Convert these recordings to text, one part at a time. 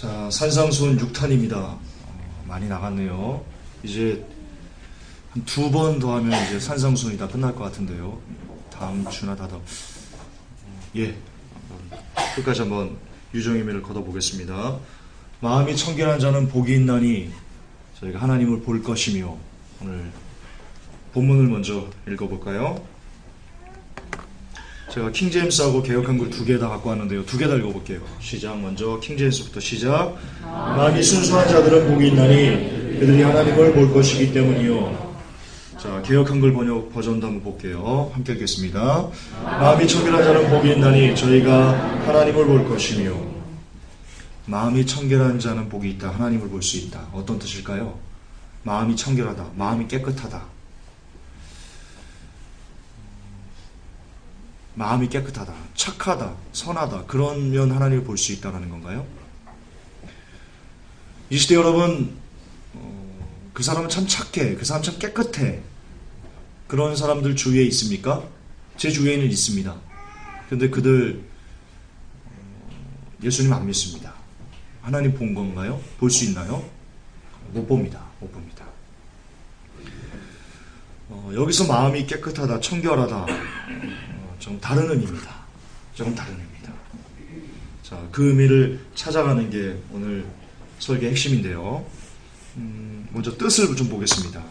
자, 산상수훈 6탄입니다. 많이 나갔네요. 이제 한 2번 더 하면 이제 산상수훈이 다 끝날 것 같은데요. 다음 주나 다다음. 끝까지 한번 유정의미를 걷어보겠습니다. 마음이 청결한 자는 복이 있나니 저희가 하나님을 볼 것이며. 오늘 본문을 먼저 읽어볼까요? 제가 킹제임스하고 개역한글 2개 다 갖고 왔는데요. 2개 다 읽어볼게요. 시작. 먼저 킹제임스부터 시작. 마음이 순수한 자들은 복이 있나니 그들이 하나님을 볼 것이기 때문이요. 자, 개역한글 번역 버전도 한번 볼게요. 함께 읽겠습니다. 마음이 청결한 자는 복이 있나니 저희가 하나님을 볼 것이며. 마음이 청결한 자는 복이 있다. 하나님을 볼 수 있다. 어떤 뜻일까요? 마음이 청결하다. 마음이 깨끗하다. 마음이 깨끗하다, 착하다, 선하다, 그러면 하나님을 볼 수 있다는 건가요? 이 시대 여러분, 그 사람은 참 착해, 그 사람 참 깨끗해, 그런 사람들 주위에 있습니까? 제 주위에는 있습니다. 근데 그들 예수님 안 믿습니다. 하나님 본 건가요? 볼 수 있나요? 못 봅니다. 못 봅니다. 여기서 마음이 깨끗하다, 청결하다, 좀 다른 의미입니다. 조금 다른 의미입니다. 자, 그 의미를 찾아가는 게 오늘 설계의 핵심인데요. 먼저 뜻을 좀 보겠습니다.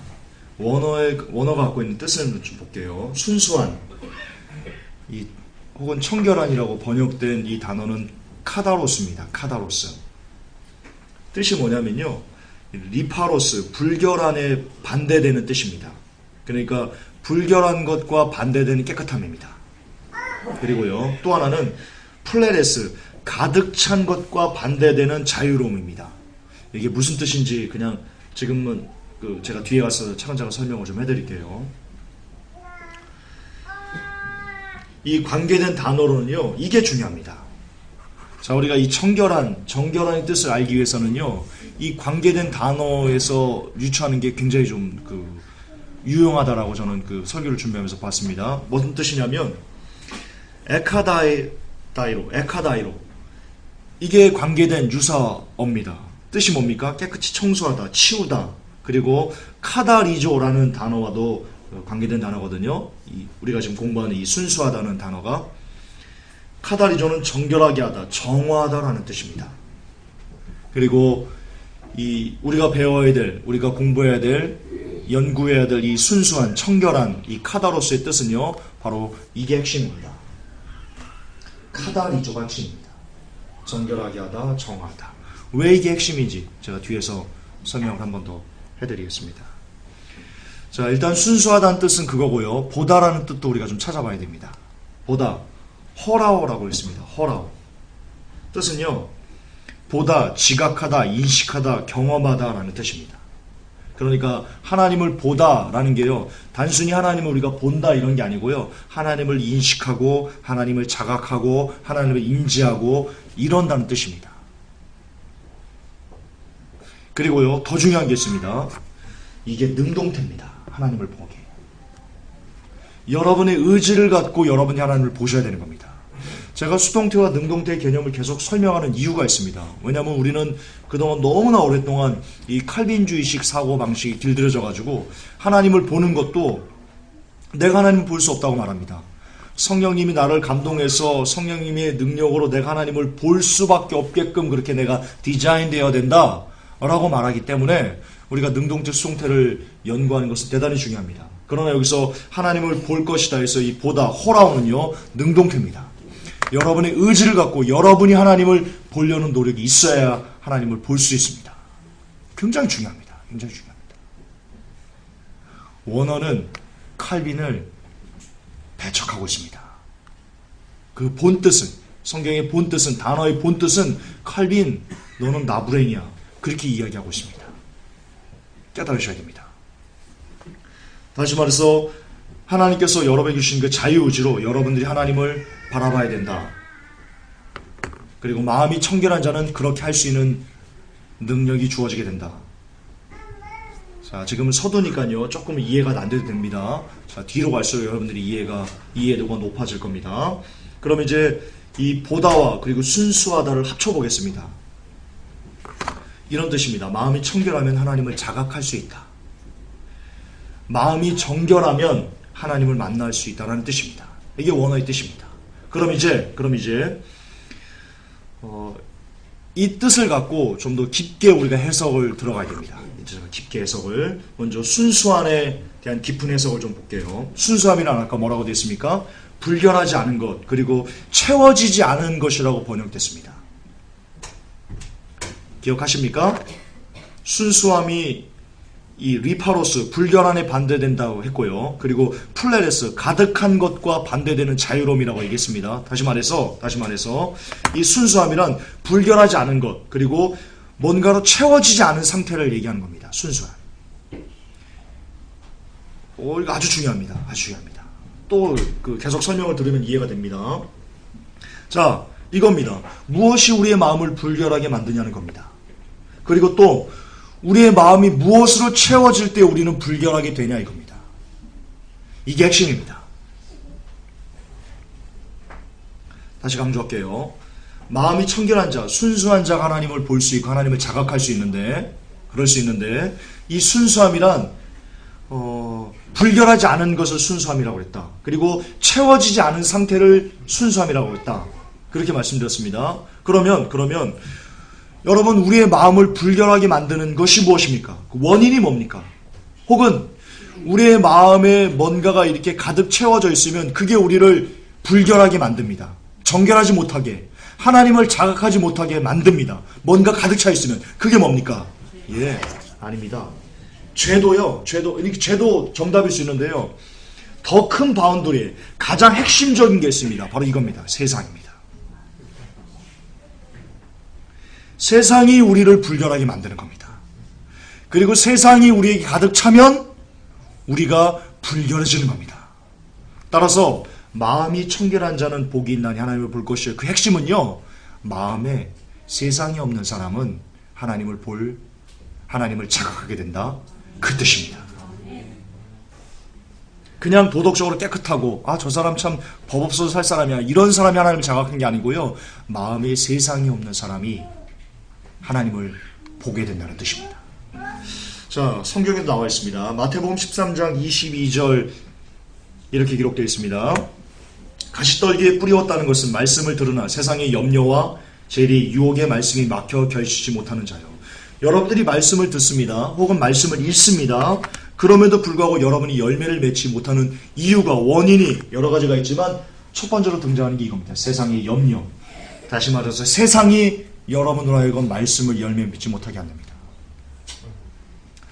원어가 갖고 있는 뜻을 좀 볼게요. 순수한, 혹은 청결한이라고 번역된 이 단어는 카다로스입니다. 카다로스. 뜻이 뭐냐면요, 리파로스, 불결한에 반대되는 뜻입니다. 그러니까 불결한 것과 반대되는 깨끗함입니다. 그리고요, 또 하나는 플레레스, 가득 찬 것과 반대되는 자유로움입니다. 이게 무슨 뜻인지 그냥 지금은 제가 뒤에 가서 차근차근 설명을 좀 해드릴게요. 이 관계된 단어로는요, 이게 중요합니다. 자, 우리가 이 정결한의 뜻을 알기 위해서는요, 이 관계된 단어에서 유추하는 게 굉장히 좀 유용하다라고 저는 설교를 준비하면서 봤습니다. 무슨 뜻이냐면 에카다이로, 이게 관계된 유사어입니다. 뜻이 뭡니까? 깨끗이 청소하다, 치우다. 그리고 카다리조라는 단어와도 관계된 단어거든요. 우리가 지금 공부하는 이 순수하다는 단어가, 카다리조는 정결하게 하다, 정화하다라는 뜻입니다. 그리고 우리가 배워야 될, 우리가 공부해야 될, 연구해야 될 이 순수한, 청결한 이 카다로스의 뜻은요, 바로 이게 핵심입니다. 카다리조가 핵심입니다. 정결하게 하다, 정하다. 왜 이게 핵심인지 제가 뒤에서 설명을 한 번 더 해드리겠습니다. 자, 일단 순수하다는 뜻은 그거고요. 보다라는 뜻도 우리가 좀 찾아봐야 됩니다. 보다, 허라오라고 있습니다. 허라오. 뜻은요, 보다, 지각하다, 인식하다, 경험하다라는 뜻입니다. 그러니까 하나님을 보다라는 게요, 단순히 하나님을 우리가 본다 이런 게 아니고요, 하나님을 인식하고, 하나님을 자각하고, 하나님을 인지하고 이런다는 뜻입니다. 그리고요, 더 중요한 게 있습니다. 이게 능동태입니다. 하나님을 보게. 여러분의 의지를 갖고 여러분이 하나님을 보셔야 되는 겁니다. 제가 수동태와 능동태의 개념을 계속 설명하는 이유가 있습니다. 왜냐하면 우리는 그동안 너무나 오랫동안 이 칼빈주의식 사고방식이 길들여져 가지고 하나님을 보는 것도 내가 하나님을 볼 수 없다고 말합니다. 성령님이 나를 감동해서 성령님의 능력으로 내가 하나님을 볼 수밖에 없게끔 그렇게 내가 디자인되어야 된다 라고 말하기 때문에 우리가 능동태, 수동태를 연구하는 것은 대단히 중요합니다. 그러나 여기서 하나님을 볼 것이다 해서 이 보다, 호라오는요, 능동태입니다. 여러분의 의지를 갖고 여러분이 하나님을 보려는 노력이 있어야 하나님을 볼 수 있습니다. 굉장히 중요합니다. 굉장히 중요합니다. 원어는 칼빈을 배척하고 있습니다. 그 본뜻은, 성경의 본뜻은, 단어의 본뜻은 칼빈, 너는 나부랭이야, 그렇게 이야기하고 있습니다. 깨달으셔야 됩니다. 다시 말해서 하나님께서 여러분에게 주신 그 자유의지로 여러분들이 하나님을 바라봐야 된다. 그리고 마음이 청결한 자는 그렇게 할 수 있는 능력이 주어지게 된다. 자, 지금은 서두니까요, 조금 이해가 안 돼도 됩니다. 자, 뒤로 갈수록 여러분들이 이해도가 높아질 겁니다. 그럼 이제 이 보다와 그리고 순수하다를 합쳐보겠습니다. 이런 뜻입니다. 마음이 청결하면 하나님을 자각할 수 있다. 마음이 정결하면 하나님을 만날 수 있다는 뜻입니다. 이게 원어의 뜻입니다. 그럼 이제 이 뜻을 갖고 좀 더 깊게 우리가 해석을 들어가야 됩니다. 깊게 해석을 먼저 순수함에 대한 깊은 해석을 좀 볼게요. 순수함이란 아까 뭐라고 되어 있습니까? 불결하지 않은 것, 그리고 채워지지 않은 것이라고 번역됐습니다. 기억하십니까? 순수함이 이 리파로스, 불결함에 반대된다고 했고요. 그리고 플레레스, 가득한 것과 반대되는 자유로움이라고 얘기했습니다. 다시 말해서 이 순수함이란 불결하지 않은 것, 그리고 뭔가로 채워지지 않은 상태를 얘기하는 겁니다. 순수함. 이거 아주 중요합니다. 아주 중요합니다. 또 계속 설명을 들으면 이해가 됩니다. 자, 이겁니다. 무엇이 우리의 마음을 불결하게 만드냐는 겁니다. 그리고 또 우리의 마음이 무엇으로 채워질 때 우리는 불결하게 되냐 이겁니다. 이게 핵심입니다. 다시 강조할게요. 마음이 청결한 자, 순수한 자가 하나님을 볼 수 있고 하나님을 자각할 수 있는데, 그럴 수 있는데, 이 순수함이란 불결하지 않은 것을 순수함이라고 했다. 그리고 채워지지 않은 상태를 순수함이라고 했다. 그렇게 말씀드렸습니다. 그러면 여러분, 우리의 마음을 불결하게 만드는 것이 무엇입니까? 그 원인이 뭡니까? 혹은 우리의 마음에 뭔가가 이렇게 가득 채워져 있으면 그게 우리를 불결하게 만듭니다. 정결하지 못하게, 하나님을 자각하지 못하게 만듭니다. 뭔가 가득 차 있으면 그게 뭡니까? 아닙니다. 죄도 정답일 수 있는데요. 더 큰 바운더리에 가장 핵심적인 게 있습니다. 바로 이겁니다. 세상입니다. 세상이 우리를 불결하게 만드는 겁니다. 그리고 세상이 우리에게 가득 차면 우리가 불결해지는 겁니다. 따라서 마음이 청결한 자는 복이 있나니 하나님을 볼 것이요. 그 핵심은요, 마음에 세상이 없는 사람은 하나님을 자각하게 된다. 그 뜻입니다. 그냥 도덕적으로 깨끗하고 저 사람 참 법 없어서 살 사람이야, 이런 사람이 하나님을 자각한 게 아니고요, 마음에 세상이 없는 사람이 하나님을 보게 된다는 뜻입니다. 자, 성경에도 나와 있습니다. 마태복음 13장 22절 이렇게 기록되어 있습니다. 가시떨기에 뿌리웠다는 것은 말씀을 들으나 세상의 염려와 재리, 유혹의 말씀이 막혀 결시지 못하는 자요. 여러분들이 말씀을 듣습니다. 혹은 말씀을 읽습니다. 그럼에도 불구하고 여러분이 열매를 맺지 못하는 이유가, 원인이 여러 가지가 있지만 첫 번째로 등장하는 게 이겁니다. 세상의 염려. 다시 말해서 세상이 여러분으로 하여금 말씀을 열매 맺지 못하게 합니다.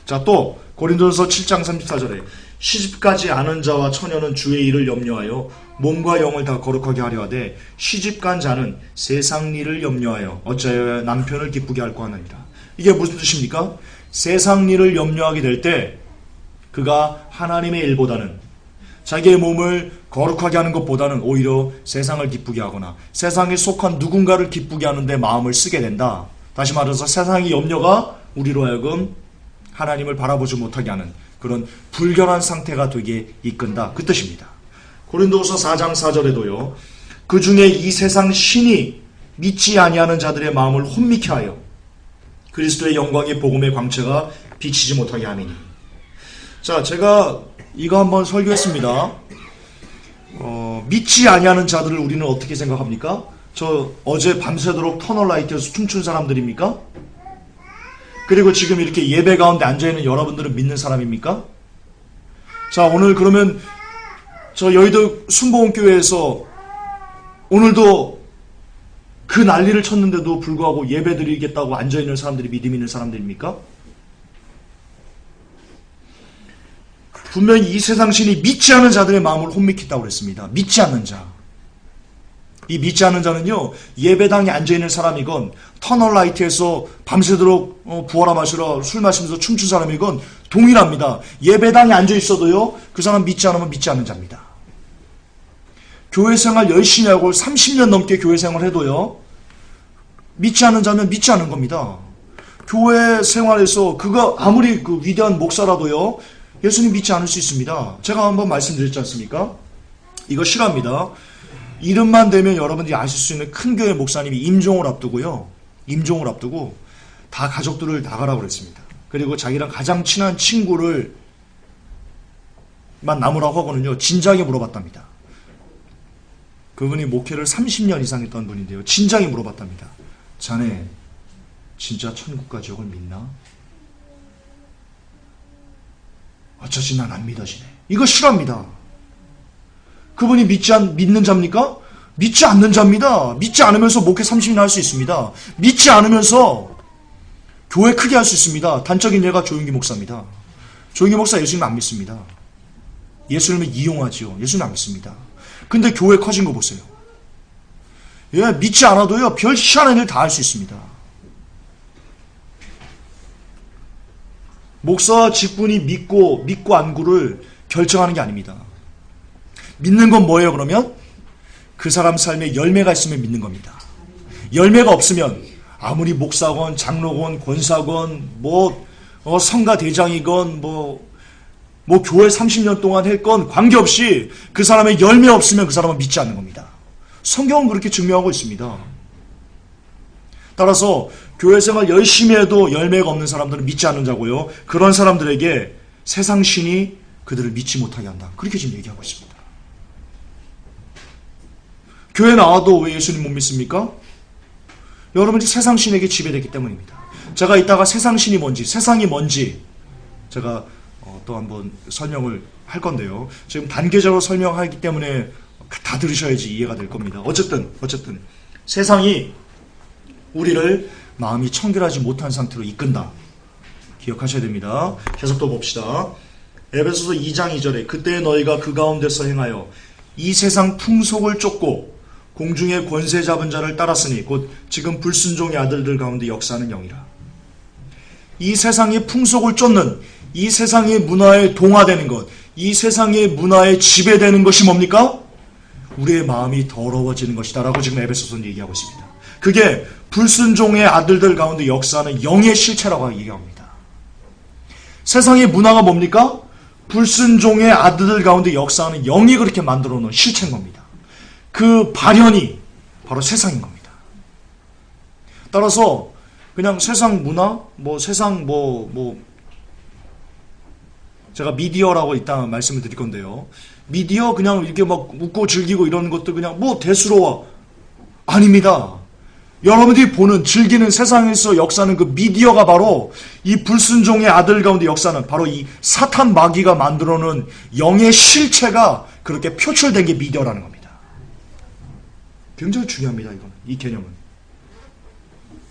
자, 또 고린도전서 7장 34절에 시집가지 않은 자와 처녀는 주의 일을 염려하여 몸과 영을 다 거룩하게 하려 하되 시집간 자는 세상 일을 염려하여 어찌하여 남편을 기쁘게 할까 하느니라. 이게 무슨 뜻입니까? 세상 일을 염려하게 될 때 그가 하나님의 일보다는, 자기의 몸을 거룩하게 하는 것보다는 오히려 세상을 기쁘게 하거나 세상에 속한 누군가를 기쁘게 하는데 마음을 쓰게 된다. 다시 말해서 세상의 염려가 우리로 하여금 하나님을 바라보지 못하게 하는 그런 불결한 상태가 되게 이끈다. 그 뜻입니다. 고린도후서 4장 4절에도요. 그 중에 이 세상 신이 믿지 아니하는 자들의 마음을 혼미케 하여 그리스도의 영광의 복음의 광채가 비치지 못하게 하느니. 자, 제가 이거 한번 설교했습니다. 믿지 아니하는 자들을 우리는 어떻게 생각합니까? 저 어제 밤새도록 터널라이트에서 춤춘 사람들입니까? 그리고 지금 이렇게 예배 가운데 앉아있는 여러분들은 믿는 사람입니까? 자, 오늘 그러면 저 여의도 순복음교회에서 오늘도 그 난리를 쳤는데도 불구하고 예배 드리겠다고 앉아있는 사람들이 믿음 있는 사람들입니까? 분명히 이 세상 신이 믿지 않는 자들의 마음을 혼미켰다고 그랬습니다. 믿지 않는 자. 이 믿지 않는 자는요, 예배당에 앉아있는 사람이건 터널라이트에서 밤새도록 부어라 마시라 술 마시면서 춤춘 사람이건 동일합니다. 예배당에 앉아있어도요, 그 사람 믿지 않으면 믿지 않는 자입니다. 교회 생활 열심히 하고 30년 넘게 교회 생활을 해도요, 믿지 않는 자면 믿지 않는 겁니다. 교회 생활에서 그가 아무리 그 위대한 목사라도요, 예수님 믿지 않을 수 있습니다. 제가 한번 말씀드렸지 않습니까? 이거 싫어합니다. 이름만 대면 여러분들이 아실 수 있는 큰 교회 목사님이 임종을 앞두고요. 임종을 앞두고 다 가족들을 나가라고 그랬습니다. 그리고 자기랑 가장 친한 친구를 만 남으라고 하고는요, 진작에 물어봤답니다. 그분이 목회를 30년 이상 했던 분인데요, 진작에 물어봤답니다. 자네 진짜 천국과 지옥을 믿나? 어쩌지 난 안 믿어지네. 이거 싫어합니다. 그분이 믿는 자입니까? 믿지 않는 자입니다. 믿지 않으면서 목회 30년 할 수 있습니다. 믿지 않으면서 교회 크게 할 수 있습니다. 단적인 예가 조용기 목사입니다. 조용기 목사 예수님 안 믿습니다. 예수님을 이용하지요. 예수님 안 믿습니다. 근데 교회 커진 거 보세요. 예, 믿지 않아도요, 별 희한한 일 다 할 수 있습니다. 목사와 직분이 믿고 안구를 결정하는 게 아닙니다. 믿는 건 뭐예요, 그러면? 그 사람 삶에 열매가 있으면 믿는 겁니다. 열매가 없으면 아무리 목사건 장로건 권사건 성가 대장이건 교회 30년 동안 했건 관계없이 그 사람의 열매 없으면 그 사람은 믿지 않는 겁니다. 성경은 그렇게 증명하고 있습니다. 따라서 교회 생활 열심히 해도 열매가 없는 사람들은 믿지 않는 자고요. 그런 사람들에게 세상 신이 그들을 믿지 못하게 한다. 그렇게 지금 얘기하고 있습니다. 교회 나와도 왜 예수님 못 믿습니까? 여러분이 세상 신에게 지배됐기 때문입니다. 제가 이따가 세상 신이 뭔지, 세상이 뭔지 제가 또 한번 설명을 할 건데요. 지금 단계적으로 설명하기 때문에 다 들으셔야지 이해가 될 겁니다. 어쨌든 세상이 우리를 마음이 청결하지 못한 상태로 이끈다. 기억하셔야 됩니다. 계속 또 봅시다. 에베소서 2장 2절에 그때 너희가 그 가운데서 행하여 이 세상 풍속을 쫓고 공중의 권세 잡은 자를 따랐으니 곧 지금 불순종의 아들들 가운데 역사하는 영이라. 이 세상의 풍속을 쫓는, 이 세상의 문화에 동화되는 것, 이 세상의 문화에 지배되는 것이 뭡니까? 우리의 마음이 더러워지는 것이다 라고 지금 에베소서는 얘기하고 있습니다. 그게 불순종의 아들들 가운데 역사하는 영의 실체라고 얘기합니다. 세상의 문화가 뭡니까? 불순종의 아들들 가운데 역사하는 영이 그렇게 만들어 놓은 실체인 겁니다. 그 발현이 바로 세상인 겁니다. 따라서 그냥 세상 문화, 제가 미디어라고 이따 말씀을 드릴 건데요. 미디어 그냥 이렇게 막 웃고 즐기고 이러는 것도 그냥 대수로워. 아닙니다. 여러분들이 보는, 즐기는 세상에서 역사하는 그 미디어가 바로 이 불순종의 아들 가운데 역사는 바로 이 사탄 마귀가 만들어 놓은 영의 실체가 그렇게 표출된 게 미디어라는 겁니다. 굉장히 중요합니다. 이거는, 이 개념은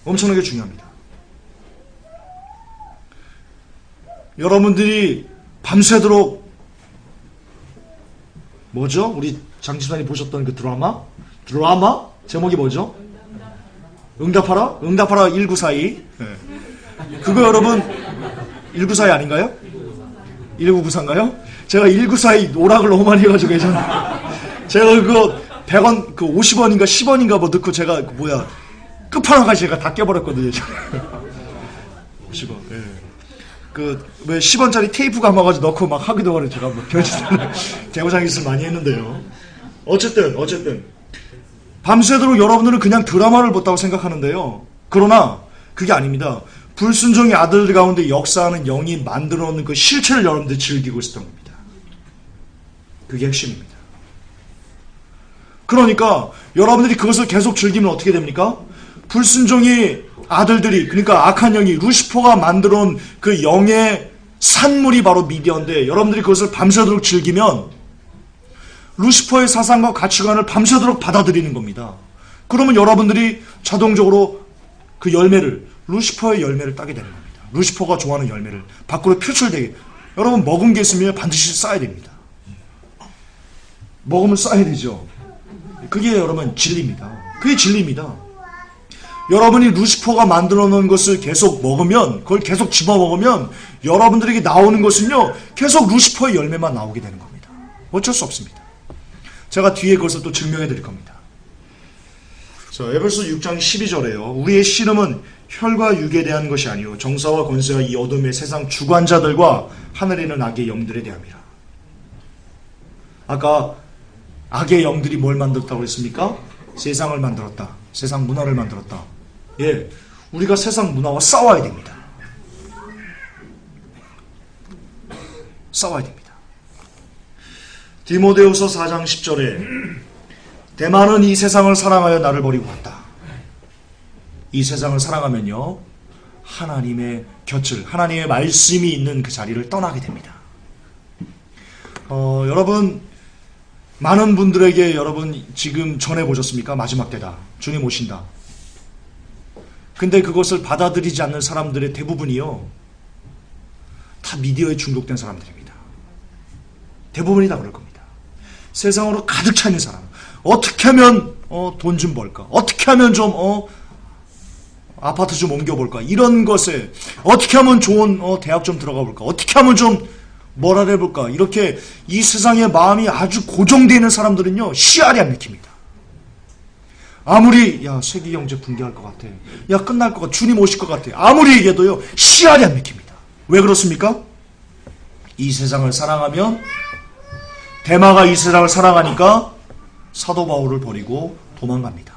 엄청나게 중요합니다. 여러분들이 밤새도록 뭐죠? 우리 장집사님 보셨던 그 드라마 제목이 뭐죠? 응답하라 1942. 네. 그거 여러분 1942 아닌가요? 1994인가요? 제가 1942 오락을 너무 많이 해가지고 예전에 제가 그거 100원, 50원인가 10원인가 넣고 제가 끝판왕까지 제가 다 깨버렸거든요. 50원. 예. 왜 10원짜리 테이프 감아가지고 넣고 막 하기도 하고 제가 별짓을 대고장짓을 많이 했는데요. 어쨌든 밤새도록 여러분들은 그냥 드라마를 봤다고 생각하는데요. 그러나 그게 아닙니다. 불순종의 아들들 가운데 역사하는 영이 만들어 놓는 그 실체를 여러분들이 즐기고 있었던 겁니다. 그게 핵심입니다. 그러니까 여러분들이 그것을 계속 즐기면 어떻게 됩니까? 불순종의 아들들이, 그러니까 악한 영이, 루시퍼가 만들어 놓은 그 영의 산물이 바로 미디어인데 여러분들이 그것을 밤새도록 즐기면 루시퍼의 사상과 가치관을 밤새도록 받아들이는 겁니다. 그러면 여러분들이 자동적으로 그 열매를, 루시퍼의 열매를 따게 되는 겁니다. 루시퍼가 좋아하는 열매를 밖으로 표출되게. 여러분 먹은 게 있으면 반드시 쌓아야 됩니다. 먹으면 쌓아야 되죠. 그게 여러분 진리입니다. 그게 진리입니다. 여러분이 루시퍼가 만들어 놓은 것을 계속 먹으면, 그걸 계속 집어먹으면 여러분들에게 나오는 것은요, 계속 루시퍼의 열매만 나오게 되는 겁니다. 어쩔 수 없습니다. 제가 뒤에 그것을 또 증명해 드릴 겁니다. 자, 에베소 6장 12절에요. 우리의 씨름은 혈과 육에 대한 것이 아니요 정사와 권세와 이 어둠의 세상 주관자들과 하늘에 있는 악의 영들에 대함이라. 아까 악의 영들이 뭘 만들었다고 했습니까? 세상을 만들었다. 세상 문화를 만들었다. 예, 우리가 세상 문화와 싸워야 됩니다. 싸워야 됩니다. 디모데후서 4장 10절에 대만은 이 세상을 사랑하여 나를 버리고 왔다. 이 세상을 사랑하면요, 하나님의 곁을, 하나님의 말씀이 있는 그 자리를 떠나게 됩니다. 여러분, 많은 분들에게 여러분 지금 전해보셨습니까? 마지막 때다, 주님 오신다. 근데 그것을 받아들이지 않는 사람들의 대부분이요, 다 미디어에 중독된 사람들입니다. 대부분이 다 그럴 겁니다. 세상으로 가득 차 있는 사람, 어떻게 하면 돈 좀 벌까, 어떻게 하면 좀 아파트 좀 옮겨볼까, 이런 것에 어떻게 하면 좋은 대학 좀 들어가 볼까, 어떻게 하면 좀 뭐라 해볼까, 이렇게 이 세상에 마음이 아주 고정되어 있는 사람들은요, 씨알이 안 맥힙니다. 아무리 세계경제 붕괴할 것 같아, 끝날 것 같아, 주님 오실 것 같아, 아무리 얘기해도요, 씨알이 안 맥힙니다. 왜 그렇습니까? 이 세상을 사랑하면, 대마가 이 세상을 사랑하니까 사도 바울을 버리고 도망갑니다.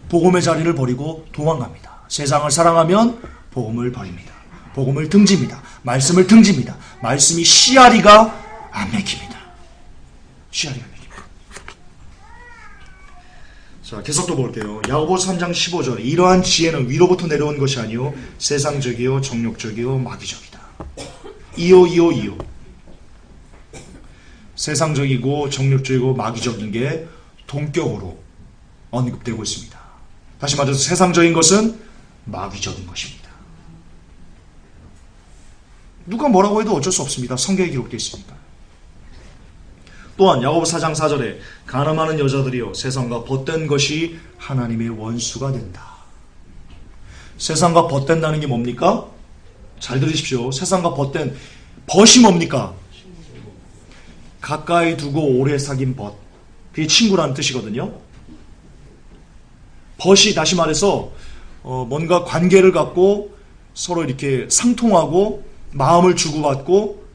복음의 자리를 버리고 도망갑니다. 세상을 사랑하면 복음을 버립니다. 복음을 등집니다. 말씀을 등집니다. 말씀이 씨알이가 안 맥힙니다. 씨알이가 안 맥힙니다. 자, 계속 또 볼게요. 야고보서 3장 15절. 이러한 지혜는 위로부터 내려온 것이 아니요 세상적이요 정욕적이요 마귀적이다. 이요. 세상적이고 정욕적이고 마귀적인 게 동격으로 언급되고 있습니다. 다시 말해서 세상적인 것은 마귀적인 것입니다. 누가 뭐라고 해도 어쩔 수 없습니다. 성경에 기록되어 있으니까. 또한 야고보 4장 4절에 간음하는 여자들이요 세상과 벗된 것이 하나님의 원수가 된다. 세상과 벗된다는 게 뭡니까? 잘 들으십시오. 세상과 벗된 벗이 뭡니까? 가까이 두고 오래 사귄 벗. 그게 친구라는 뜻이거든요. 벗이 다시 말해서 뭔가 관계를 갖고 서로 이렇게 상통하고 마음을 주고받고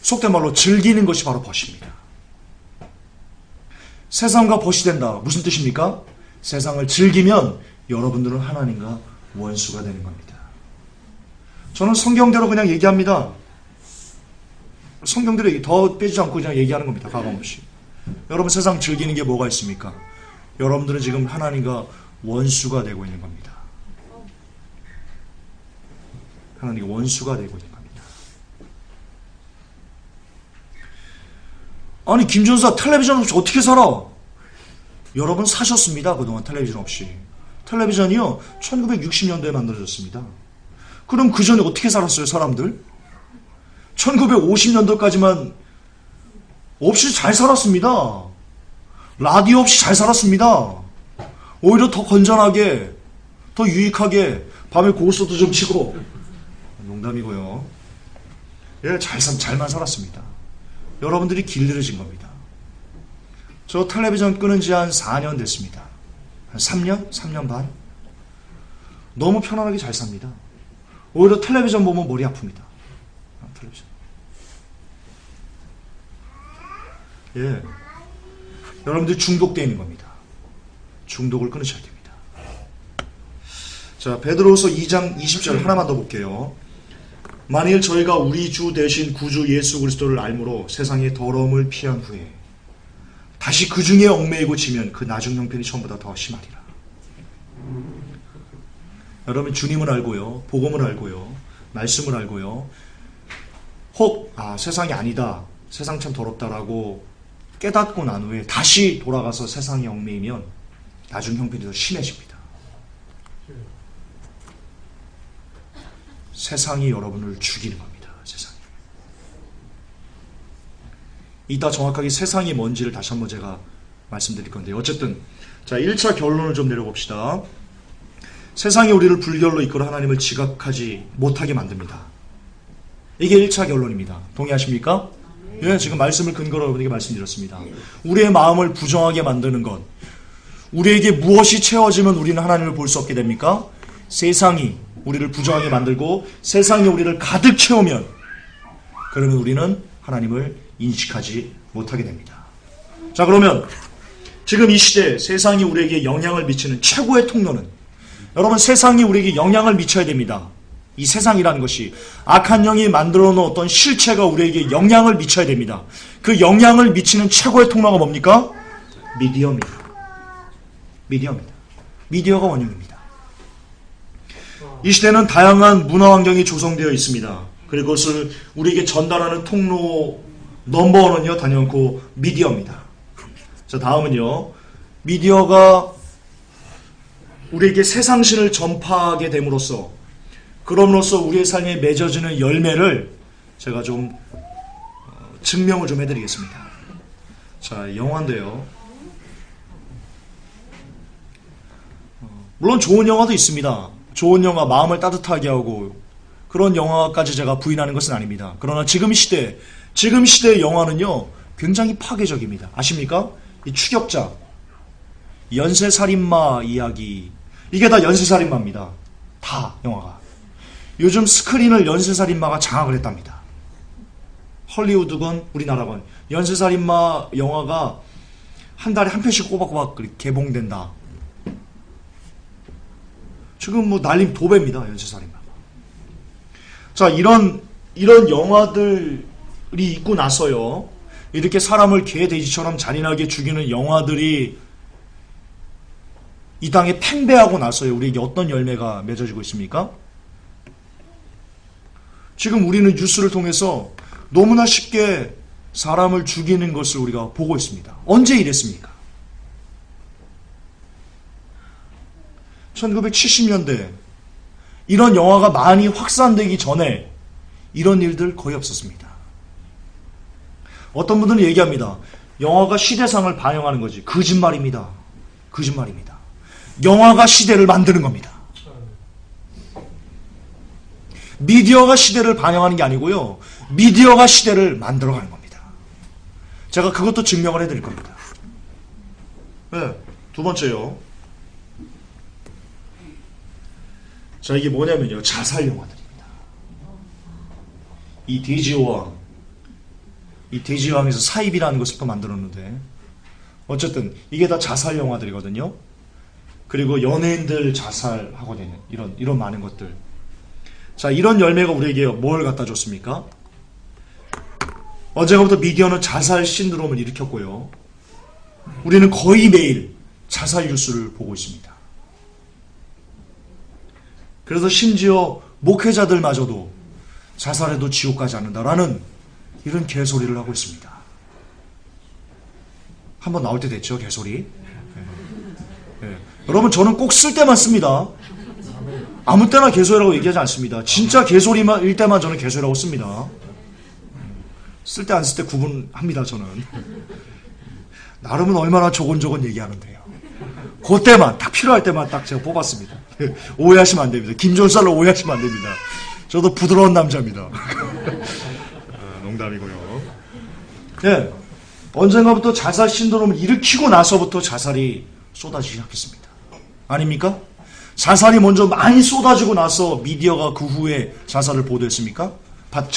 속된 말로 즐기는 것이 바로 벗입니다. 세상과 벗이 된다. 무슨 뜻입니까? 세상을 즐기면 여러분들은 하나님과 원수가 되는 겁니다. 저는 성경대로 그냥 얘기합니다. 성경대로 더 빼지 않고 그냥 얘기하는 겁니다. 가감없이. 여러분 세상 즐기는 게 뭐가 있습니까? 여러분들은 지금 하나님과 원수가 되고 있는 겁니다. 하나님과 원수가 되고 있는 겁니다. 아니 김전사 텔레비전 없이 어떻게 살아? 여러분 사셨습니다. 그동안 텔레비전 없이. 텔레비전이요 1960년도에 만들어졌습니다. 그럼 그 전에 어떻게 살았어요 사람들? 1950년도까지만 없이 잘 살았습니다. 라디오 없이 잘 살았습니다. 오히려 더 건전하게, 더 유익하게 밤에 고스톱도 좀 치고. 농담이고요. 예, 잘만 살았습니다. 여러분들이 길들여진 겁니다. 저 텔레비전 끄는 지 한 4년 됐습니다. 한 3년? 3년 반? 너무 편안하게 잘 삽니다. 오히려 텔레비전 보면 머리 아픕니다. 텔레비전. 예, 여러분들이 중독되어 있는 겁니다. 중독을 끊으셔야 됩니다. 자, 베드로후서 2장 20절 하나만 더 볼게요. 만일 저희가 우리 주 대신 구주 예수 그리스도를 알므로 세상의 더러움을 피한 후에 다시 그 중에 얽매이고 지면 그 나중 형편이 처음보다 더 심하리라. 여러분 주님을 알고요, 복음을 알고요, 말씀을 알고요, 혹 세상이 아니다, 세상 참 더럽다라고 깨닫고 난 후에 다시 돌아가서 세상에 얽매이면 나중 형편이 더 심해집니다. 세상이 여러분을 죽이는 겁니다. 세상이. 이따 정확하게 세상이 뭔지를 다시 한번 제가 말씀드릴 건데, 어쨌든 자 1차 결론을 좀 내려봅시다. 세상이 우리를 불결로 이끌어 하나님을 지각하지 못하게 만듭니다. 이게 1차 결론입니다. 동의하십니까? 예, 지금 말씀을 근거로 여러분에게 말씀드렸습니다. 우리의 마음을 부정하게 만드는 것, 우리에게 무엇이 채워지면 우리는 하나님을 볼 수 없게 됩니까? 세상이 우리를 부정하게 만들고 세상이 우리를 가득 채우면, 그러면 우리는 하나님을 인식하지 못하게 됩니다. 자, 그러면 지금 이 시대에 세상이 우리에게 영향을 미치는 최고의 통로는 여러분, 세상이 우리에게 영향을 미쳐야 됩니다. 이 세상이라는 것이 악한 영이 만들어 놓은 어떤 실체가 우리에게 영향을 미쳐야 됩니다. 그 영향을 미치는 최고의 통로가 뭡니까? 미디어입니다. 미디어입니다. 미디어가 원흉입니다. 이 시대는 다양한 문화 환경이 조성되어 있습니다. 그리고 그것을 우리에게 전달하는 통로 넘버원은요, 단연코 미디어입니다. 자, 다음은요, 미디어가 우리에게 세상신을 전파하게 됨으로써, 그럼으로써 우리의 삶에 맺어지는 열매를 제가 좀 증명을 좀 해드리겠습니다. 자, 영화인데요. 물론 좋은 영화도 있습니다. 좋은 영화, 마음을 따뜻하게 하고 그런 영화까지 제가 부인하는 것은 아닙니다. 그러나 지금 시대의 영화는요, 굉장히 파괴적입니다. 아십니까? 이 추격자, 연쇄살인마 이야기, 이게 다 연쇄살인마입니다. 다 영화가. 요즘 스크린을 연쇄살인마가 장악을 했답니다. 헐리우드건 우리나라건 연쇄살인마 영화가 한 달에 한 편씩 꼬박꼬박 개봉된다. 지금 뭐 날림 도배입니다. 연쇄살인마. 자, 이런 영화들이 있고 나서요, 이렇게 사람을 개돼지처럼 잔인하게 죽이는 영화들이 이 땅에 팽배하고 나서요, 우리에게 어떤 열매가 맺어지고 있습니까? 지금 우리는 뉴스를 통해서 너무나 쉽게 사람을 죽이는 것을 우리가 보고 있습니다. 언제 이랬습니까? 1970년대 이런 영화가 많이 확산되기 전에 이런 일들 거의 없었습니다. 어떤 분들은 얘기합니다. 영화가 시대상을 반영하는 거지. 거짓말입니다. 거짓말입니다. 영화가 시대를 만드는 겁니다. 미디어가 시대를 반영하는 게 아니고요, 미디어가 시대를 만들어가는 겁니다. 제가 그것도 증명을 해드릴 겁니다. 네, 두 번째요. 자, 이게 뭐냐면요, 자살 영화들입니다. 이 돼지왕에서 사입이라는 것을 또 만들었는데, 어쨌든 이게 다 자살 영화들이거든요. 그리고 연예인들 자살하고 되는 이런 많은 것들. 자, 이런 열매가 우리에게 뭘 갖다 줬습니까? 언젠가부터 미디어는 자살 신드롬을 일으켰고요, 우리는 거의 매일 자살 뉴스를 보고 있습니다. 그래서 심지어 목회자들마저도 자살해도 지옥 가지 않는다라는 이런 개소리를 하고 있습니다. 한번 나올 때 됐죠, 개소리? 네. 여러분, 저는 꼭 쓸 때만 씁니다. 아무 때나 개소리라고 얘기하지 않습니다. 진짜 개소리일 때만 저는 개소리라고 씁니다. 쓸 때 안 쓸 때 구분합니다, 저는. 나름은 얼마나 조곤조곤 얘기하는데요. 그때만, 딱 필요할 때만 딱 제가 뽑았습니다. 오해하시면 안 됩니다. 김종살로 오해하시면 안 됩니다. 저도 부드러운 남자입니다. 농담이고요. 네, 언젠가부터 자살 신드롬을 일으키고 나서부터 자살이 쏟아지기 시작했습니다. 아닙니까? 자살이 먼저 많이 쏟아지고 나서 미디어가 그 후에 자살을 보도했습니까?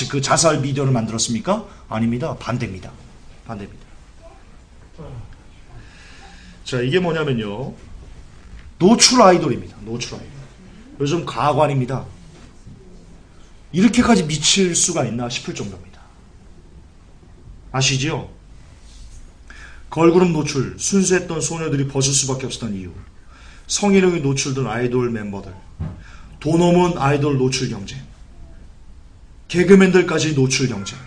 그 자살 미디어를 만들었습니까? 아닙니다. 반대입니다. 반대입니다. 자, 이게 뭐냐면요, 노출 아이돌입니다. 노출 아이돌. 요즘 가관입니다. 이렇게까지 미칠 수가 있나 싶을 정도입니다. 아시지요? 걸그룹 노출, 순수했던 소녀들이 벗을 수밖에 없었던 이유, 성희롱이 노출된 아이돌 멤버들, 돈 없는 아이돌 노출 경쟁, 개그맨들까지 노출 경쟁.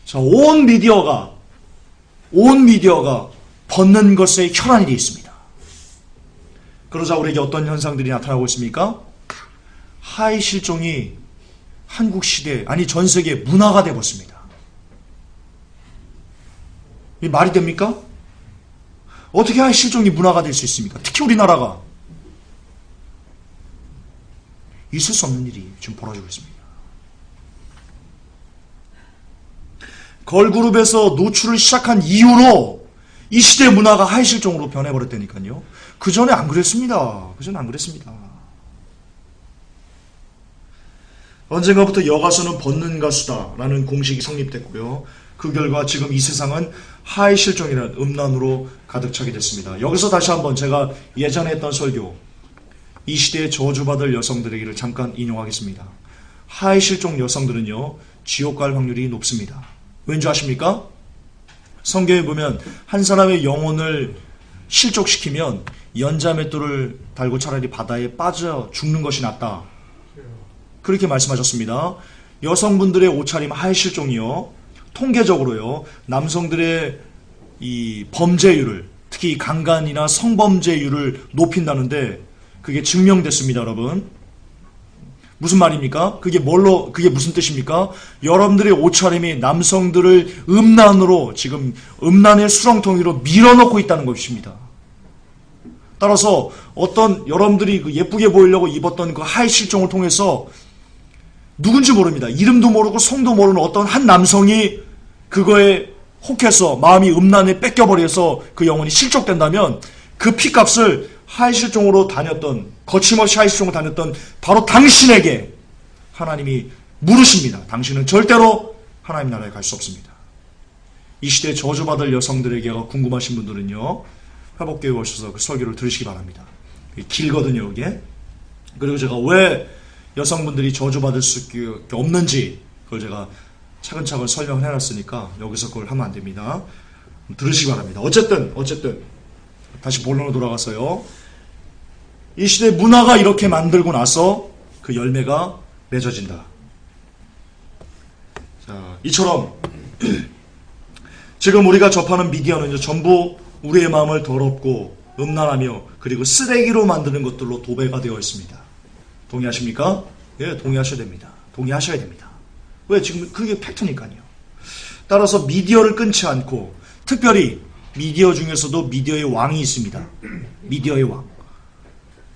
자, 온 미디어가 벗는 것에 혈안이 되어 있습니다. 그러자 우리에게 어떤 현상들이 나타나고 있습니까? 하이 실종이 한국 시대, 아니 전 세계 문화가 되어버렸습니다. 이 말이 됩니까? 어떻게 하이 실종이 문화가 될 수 있습니까? 특히 우리나라가. 있을 수 없는 일이 지금 벌어지고 있습니다. 걸그룹에서 노출을 시작한 이후로 이 시대 문화가 하이 실종으로 변해버렸다니까요. 그 전에 안 그랬습니다. 언젠가부터 여가수는 벗는 가수다라는 공식이 성립됐고요. 그 결과 지금 이 세상은 하이 실종이라는 음란으로 가득 차게 됐습니다. 여기서 다시 한번 제가 예전에 했던 설교, 이 시대에 저주받을 여성들의 길을 잠깐 인용하겠습니다. 하이 실종 여성들은요, 지옥 갈 확률이 높습니다. 왠지 아십니까? 성경에 보면 한 사람의 영혼을 실족시키면 연자맷돌을 달고 차라리 바다에 빠져 죽는 것이 낫다. 그렇게 말씀하셨습니다. 여성분들의 옷차림 하이 실종이요, 통계적으로요, 남성들의 이 범죄율을, 특히 강간이나 성범죄율을 높인다는데 그게 증명됐습니다, 여러분. 무슨 말입니까? 그게 무슨 뜻입니까? 여러분들의 옷차림이 남성들을 음란으로, 지금 음란의 수렁텅이로 밀어넣고 있다는 것입니다. 따라서 어떤 여러분들이 그 예쁘게 보이려고 입었던 그 하이 실종을 통해서 누군지 모릅니다. 이름도 모르고 성도 모르는 어떤 한 남성이 그거에 혹해서 마음이 음란에 뺏겨버려서 그 영혼이 실족된다면 그 피값을 하이실종으로 다녔던, 거침없이 하이실종으로 다녔던 바로 당신에게 하나님이 물으십니다. 당신은 절대로 하나님 나라에 갈 수 없습니다. 이 시대에 저주받을 여성들에게가 궁금하신 분들은요, 회복교회 오셔서 그 설교를 들으시기 바랍니다. 길거든요, 이게. 그리고 제가 왜 여성분들이 저주받을 수밖에 없는지 그걸 제가 차근차근 설명을 해놨으니까 여기서 그걸 하면 안 됩니다. 들으시기 바랍니다. 어쨌든 다시 본론으로 돌아가서요, 이 시대 문화가 이렇게 만들고 나서 그 열매가 맺어진다. 자, 이처럼 지금 우리가 접하는 미디어는요, 전부 우리의 마음을 더럽고 음란하며 그리고 쓰레기로 만드는 것들로 도배가 되어 있습니다. 동의하십니까? 예, 동의하셔야 됩니다. 동의하셔야 됩니다. 왜? 지금 그게 팩트니까요. 따라서 미디어를 끊지 않고, 특별히 미디어 중에서도 미디어의 왕이 있습니다. 미디어의 왕.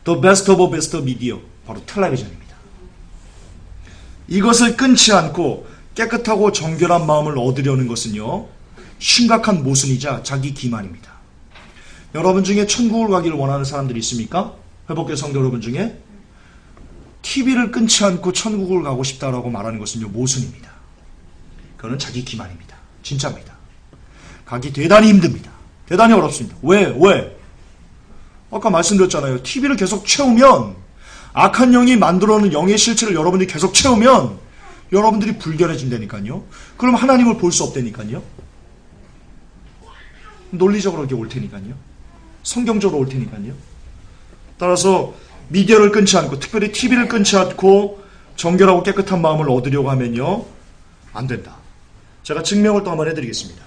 The best of best 미디어. 바로 텔레비전입니다. 이것을 끊지 않고 깨끗하고 정결한 마음을 얻으려는 것은요, 심각한 모순이자 자기 기만입니다. 여러분 중에 천국을 가기를 원하는 사람들이 있습니까? 회복교회 성도 여러분 중에? TV를 끊지 않고 천국을 가고 싶다라고 말하는 것은요, 모순입니다. 그거는 자기 기만입니다. 진짜입니다. 가기 대단히 힘듭니다. 대단히 어렵습니다. 왜? 아까 말씀드렸잖아요. TV를 계속 채우면, 악한 영이 만들어놓은 영의 실체를 여러분들이 계속 채우면 여러분들이 불결해진다니까요. 그럼 하나님을 볼 수 없다니까요. 논리적으로 이게 올 테니까요. 성경적으로 올 테니까요. 따라서 미디어를 끊지 않고, 특별히 TV를 끊지 않고 정결하고 깨끗한 마음을 얻으려고 하면요, 안 된다. 제가 증명을 또 한번 해드리겠습니다.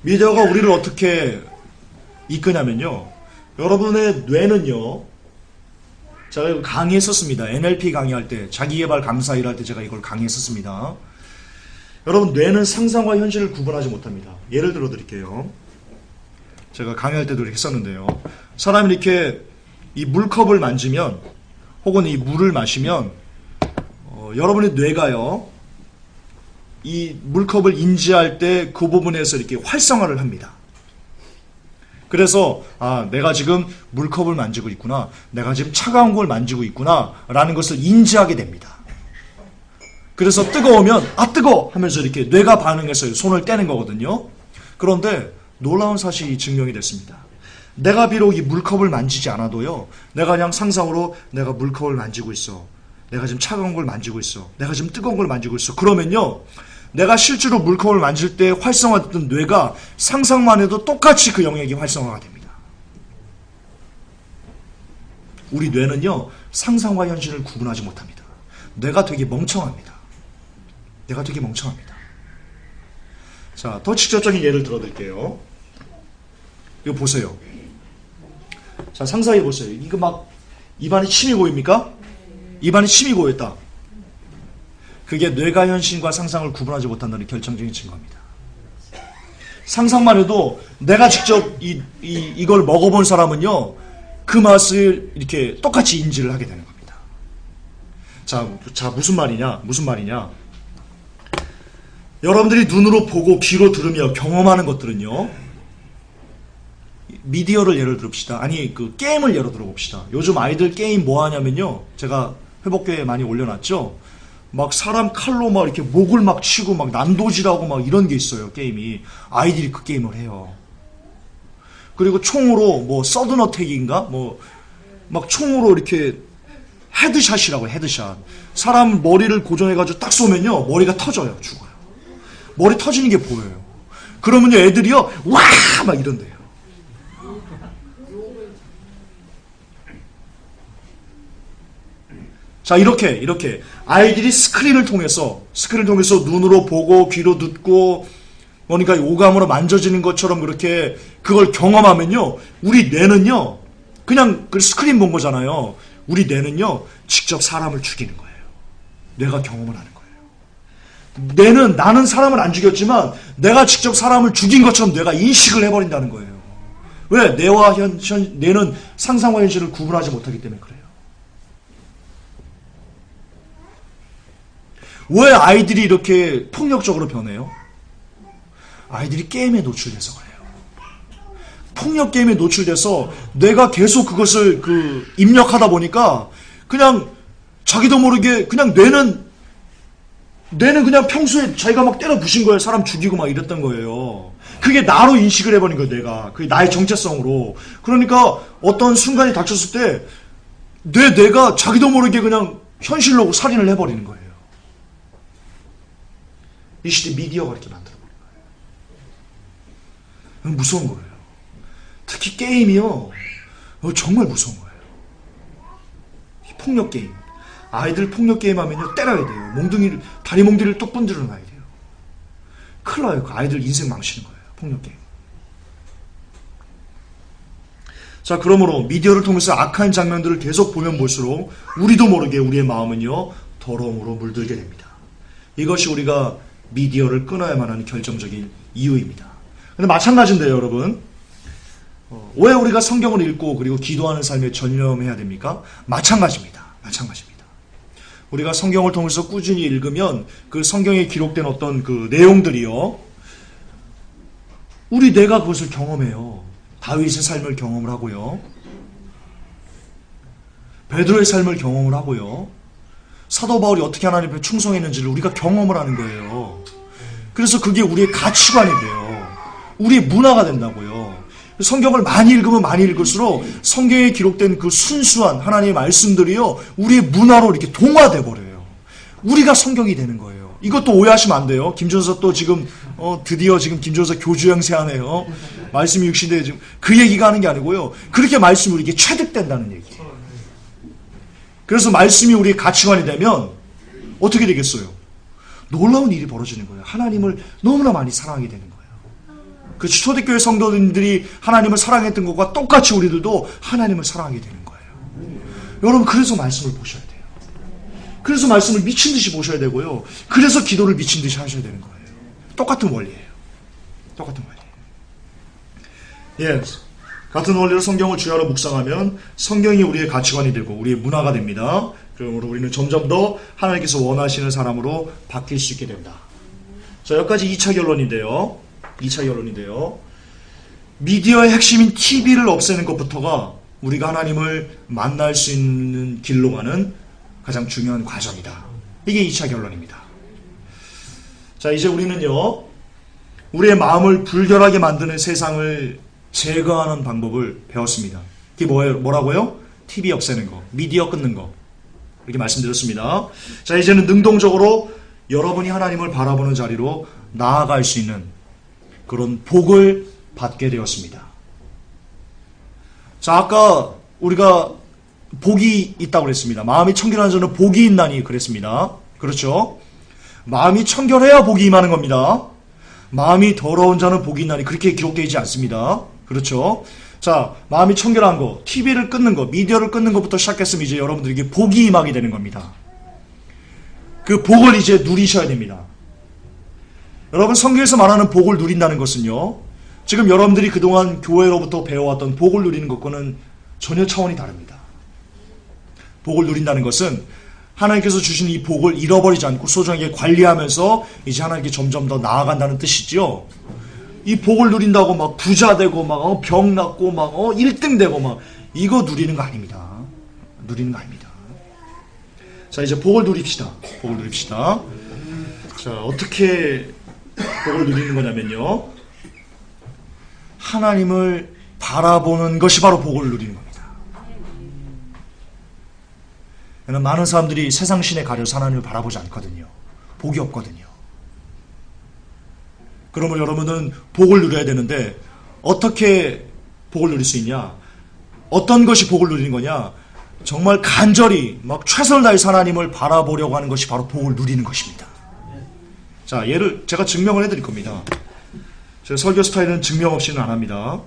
미디어가 우리를 어떻게 이끄냐면요, 여러분의 뇌는요, 제가 이거 강의했었습니다. NLP 강의할 때, 자기개발 강사 일할 때 제가 이걸 강의했었습니다. 여러분, 뇌는 상상과 현실을 구분하지 못합니다. 예를 들어 드릴게요. 제가 강의할 때도 이렇게 했었는데요. 사람이 이렇게 이 물컵을 만지면, 혹은 이 물을 마시면, 여러분의 뇌가요, 이 물컵을 인지할 때 그 부분에서 이렇게 활성화를 합니다. 그래서 내가 지금 물컵을 만지고 있구나, 내가 지금 차가운 걸 만지고 있구나 라는 것을 인지하게 됩니다. 그래서 뜨거우면 뜨거워 하면서 이렇게 뇌가 반응해서 손을 떼는 거거든요. 그런데 놀라운 사실이 증명이 됐습니다. 내가 비록 이 물컵을 만지지 않아도요, 내가 그냥 상상으로 내가 물컵을 만지고 있어, 내가 지금 차가운 걸 만지고 있어, 내가 지금 뜨거운 걸 만지고 있어, 그러면요, 내가 실제로 물컵을 만질 때 활성화됐던 뇌가 상상만 해도 똑같이 그 영역이 활성화가 됩니다. 우리 뇌는요, 상상과 현실을 구분하지 못합니다. 뇌가 되게 멍청합니다. 자, 더 직접적인 예를 들어드릴게요. 이거 보세요. 자, 상상해 보세요. 이거 막 입안에 침이 고입니까? 입안에 침이 고였다. 그게 뇌가 현실과 상상을 구분하지 못한다는 결정적인 증거입니다. 상상만 해도 내가 직접 이걸 먹어본 사람은요, 그 맛을 이렇게 똑같이 인지를 하게 되는 겁니다. 자, 무슨 말이냐? 여러분들이 눈으로 보고 귀로 들으며 경험하는 것들은요, 미디어를 예를 들읍시다. 아니, 그 게임을 예로 들어봅시다. 요즘 아이들 게임 뭐 하냐면요, 제가 회복교회에 많이 올려놨죠. 막 사람 칼로 막 이렇게 목을 막 치고 막 난도질하고 막 이런 게 있어요, 게임이. 아이들이 그 게임을 해요. 그리고 총으로 뭐 서든어택인가 뭐 막 총으로 이렇게 헤드샷이라고 헤드샷. 사람 머리를 고정해가지고 딱 쏘면요 머리가 터져요. 죽어요. 머리 터지는 게 보여요. 그러면요 애들이요 와 막 이런대요. 자 이렇게 아이들이 스크린을 통해서 눈으로 보고 귀로 듣고 그러니까 오감으로 만져지는 것처럼 그렇게 그걸 경험하면요 우리 뇌는요 그냥 그 스크린 본 거잖아요. 우리 뇌는요 직접 사람을 죽이는 거예요. 뇌가 경험을 하는 거예요. 뇌는 나는 사람을 안 죽였지만 내가 직접 사람을 죽인 것처럼 뇌가 인식을 해버린다는 거예요. 왜? 뇌는 상상과 현실을 구분하지 못하기 때문에 그래요. 왜 아이들이 이렇게 폭력적으로 변해요? 아이들이 게임에 노출돼서 그래요. 폭력 게임에 노출돼서 뇌가 계속 그것을 입력하다 보니까 그냥 자기도 모르게 그냥 뇌는 그냥 평소에 자기가 막 때려 부신 거예요. 사람 죽이고 막 이랬던 거예요. 그게 나로 인식을 해버린 거예요. 뇌가. 그게 나의 정체성으로. 그러니까 어떤 순간이 닥쳤을 때 뇌가 자기도 모르게 그냥 현실로 살인을 해버리는 거예요. 이 시대 미디어가 이렇게 만들어버린 거예요. 무서운 거예요. 특히 게임이요. 정말 무서운 거예요. 폭력 게임. 아이들 폭력 게임 하면요. 때려야 돼요. 다리 몽둥이를 뚝 분들어 놔야 돼요. 큰일 나요. 그 아이들 인생 망치는 거예요. 폭력 게임. 자, 그러므로 미디어를 통해서 악한 장면들을 계속 보면 볼수록 우리도 모르게 우리의 마음은요. 더러움으로 물들게 됩니다. 이것이 우리가 미디어를 끊어야만 하는 결정적인 이유입니다. 근데 마찬가지인데요, 여러분. 왜 우리가 성경을 읽고 그리고 기도하는 삶에 전념해야 됩니까? 마찬가지입니다. 우리가 성경을 통해서 꾸준히 읽으면 그 성경에 기록된 어떤 그 내용들이요. 우리 뇌가 그것을 경험해요. 다윗의 삶을 경험을 하고요. 베드로의 삶을 경험을 하고요. 사도 바울이 어떻게 하나님 앞에 충성했는지를 우리가 경험을 하는 거예요. 그래서 그게 우리의 가치관이 돼요. 우리의 문화가 된다고요. 성경을 많이 읽으면 많이 읽을수록 성경에 기록된 그 순수한 하나님의 말씀들이요. 우리의 문화로 이렇게 동화돼 버려요. 우리가 성경이 되는 거예요. 이것도 오해하시면 안 돼요. 김준서 또 지금 드디어 지금 김준서 교주 행세하네요. 말씀이 육신대 지금 그 얘기가 하는 게 아니고요. 그렇게 말씀이 우리에게 체득된다는 얘기예요. 그래서 말씀이 우리의 가치관이 되면 어떻게 되겠어요? 놀라운 일이 벌어지는 거예요. 하나님을 너무나 많이 사랑하게 되는 거예요. 그 초대교회 성도들이 하나님을 사랑했던 것과 똑같이 우리들도 하나님을 사랑하게 되는 거예요. 여러분 그래서 말씀을 보셔야 돼요. 그래서 말씀을 미친 듯이 보셔야 되고요. 그래서 기도를 미친 듯이 하셔야 되는 거예요. 똑같은 원리예요. 예, 같은 원리로 성경을 주야로 묵상하면 성경이 우리의 가치관이 되고 우리의 문화가 됩니다. 그러므로 우리는 점점 더 하나님께서 원하시는 사람으로 바뀔 수 있게 된다. 자, 여기까지 2차 결론인데요. 미디어의 핵심인 TV를 없애는 것부터가 우리가 하나님을 만날 수 있는 길로 가는 가장 중요한 과정이다. 이게 2차 결론입니다. 자, 이제 우리는요. 우리의 마음을 불결하게 만드는 세상을 제거하는 방법을 배웠습니다. 그게 뭐라고요? TV 없애는 거, 미디어 끊는 거. 이렇게 말씀드렸습니다. 자, 이제는 능동적으로 여러분이 하나님을 바라보는 자리로 나아갈 수 있는 그런 복을 받게 되었습니다. 자, 아까 우리가 복이 있다고 그랬습니다. 마음이 청결한 자는 복이 있나니 그랬습니다. 그렇죠? 마음이 청결해야 복이 임하는 겁니다. 마음이 더러운 자는 복이 있나니 그렇게 기록되어 있지 않습니다. 그렇죠? 자, 마음이 청결한 거, TV를 끊는 거, 미디어를 끊는 것부터 시작했으면 이제 여러분들에게 복이 임하게 되는 겁니다. 그 복을 이제 누리셔야 됩니다. 여러분 성경에서 말하는 복을 누린다는 것은요. 지금 여러분들이 그동안 교회로부터 배워왔던 복을 누리는 것과는 전혀 차원이 다릅니다. 복을 누린다는 것은 하나님께서 주신 이 복을 잃어버리지 않고 소중하게 관리하면서 이제 하나님께 점점 더 나아간다는 뜻이죠. 이 복을 누린다고 막 부자 되고 막 병 낫고 막 1등 되고 막 이거 누리는 거 아닙니다. 자, 이제 복을 누립시다. 자, 어떻게 복을 누리는 거냐면요. 하나님을 바라보는 것이 바로 복을 누리는 겁니다. 많은 사람들이 세상 신에 가려서 하나님을 바라보지 않거든요. 복이 없거든요. 그러면 여러분은 복을 누려야 되는데 어떻게 복을 누릴 수 있냐? 어떤 것이 복을 누리는 거냐? 정말 간절히 막 최선을 다해서 하나님을 바라보려고 하는 것이 바로 복을 누리는 것입니다. 자, 예를 제가 증명을 해드릴 겁니다. 제 설교 스타일은 증명 없이는 안 합니다.